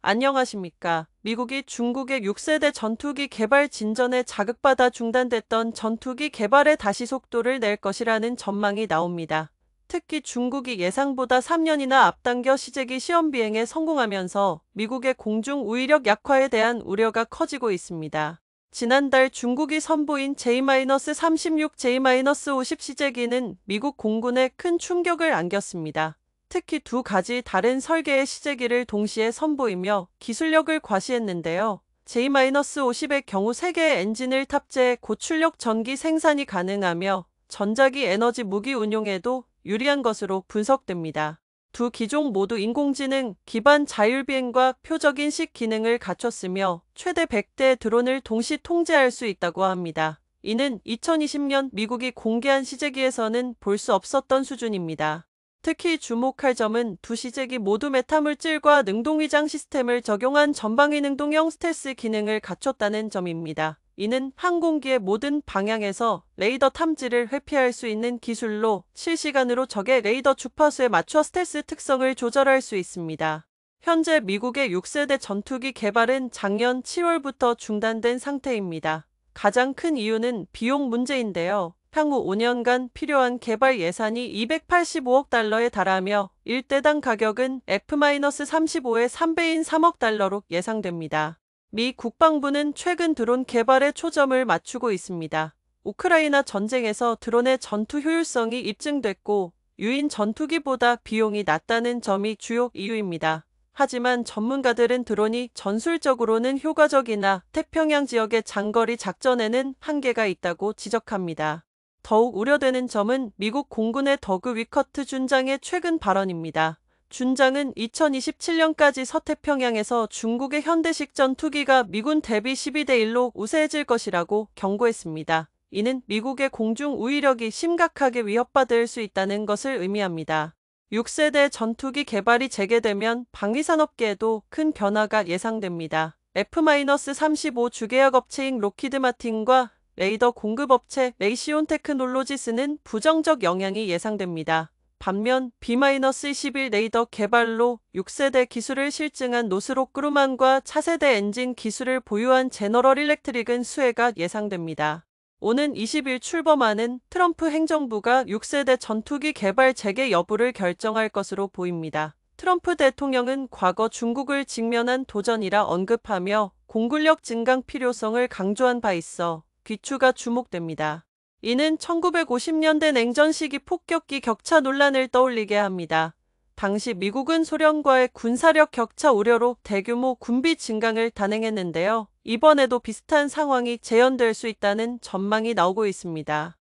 안녕하십니까. 미국이 중국의 6세대 전투기 개발 진전에 자극받아 중단됐던 전투기 개발에 다시 속도를 낼 것이라는 전망이 나옵니다. 특히 중국이 예상보다 3년이나 앞당겨 시제기 시험 비행에 성공하면서 미국의 공중 우위력 약화에 대한 우려가 커지고 있습니다. 지난달 중국이 선보인 J-36, J-50 시제기는 미국 공군에 큰 충격을 안겼습니다. 특히 두 가지 다른 설계의 시제기를 동시에 선보이며 기술력을 과시했는데요. J-50의 경우 3개의 엔진을 탑재해 고출력 전기 생산이 가능하며 전자기 에너지 무기 운용에도 유리한 것으로 분석됩니다. 두 기종 모두 인공지능 기반 자율비행과 표적인식 기능을 갖췄으며 최대 100대의 드론을 동시 통제할 수 있다고 합니다. 이는 2020년 미국이 공개한 시제기에서는 볼 수 없었던 수준입니다. 특히 주목할 점은 두 시제기 모두 메타물질과 능동위장 시스템을 적용한 전방위 능동형 스텔스 기능을 갖췄다는 점입니다. 이는 항공기의 모든 방향에서 레이더 탐지를 회피할 수 있는 기술로 실시간으로 적의 레이더 주파수에 맞춰 스텔스 특성을 조절할 수 있습니다. 현재 미국의 6세대 전투기 개발은 작년 7월부터 중단된 상태입니다. 가장 큰 이유는 비용 문제인데요. 향후 5년간 필요한 개발 예산이 285억 달러에 달하며 1대당 가격은 F-35의 3배인 3억 달러로 예상됩니다. 미 국방부는 최근 드론 개발에 초점을 맞추고 있습니다. 우크라이나 전쟁에서 드론의 전투 효율성이 입증됐고 유인 전투기보다 비용이 낮다는 점이 주요 이유입니다. 하지만 전문가들은 드론이 전술적으로는 효과적이나 태평양 지역의 장거리 작전에는 한계가 있다고 지적합니다. 더욱 우려되는 점은 미국 공군의 더그 위커트 준장의 최근 발언입니다. 준장은 2027년까지 서태평양에서 중국의 현대식 전투기가 미군 대비 12대1로 우세해질 것이라고 경고했습니다. 이는 미국의 공중 우위력이 심각하게 위협받을 수 있다는 것을 의미합니다. 6세대 전투기 개발이 재개되면 방위산업계에도 큰 변화가 예상됩니다. F-35 주계약 업체인 록히드 마틴과 레이더 공급업체 레이시온 테크놀로지스는 부정적 영향이 예상됩니다. 반면 B-21 레이더 개발로 6세대 기술을 실증한 노스록 그루만과 차세대 엔진 기술을 보유한 제너럴 일렉트릭은 수혜가 예상됩니다. 오는 20일 출범하는 트럼프 행정부가 6세대 전투기 개발 재개 여부를 결정할 것으로 보입니다. 트럼프 대통령은 과거 중국을 직면한 도전이라 언급하며 공군력 증강 필요성을 강조한 바 있어 귀추가 주목됩니다. 이는 1950년대 냉전 시기 폭격기 격차 논란을 떠올리게 합니다. 당시 미국은 소련과의 군사력 격차 우려로 대규모 군비 증강을 단행했는데요. 이번에도 비슷한 상황이 재현될 수 있다는 전망이 나오고 있습니다.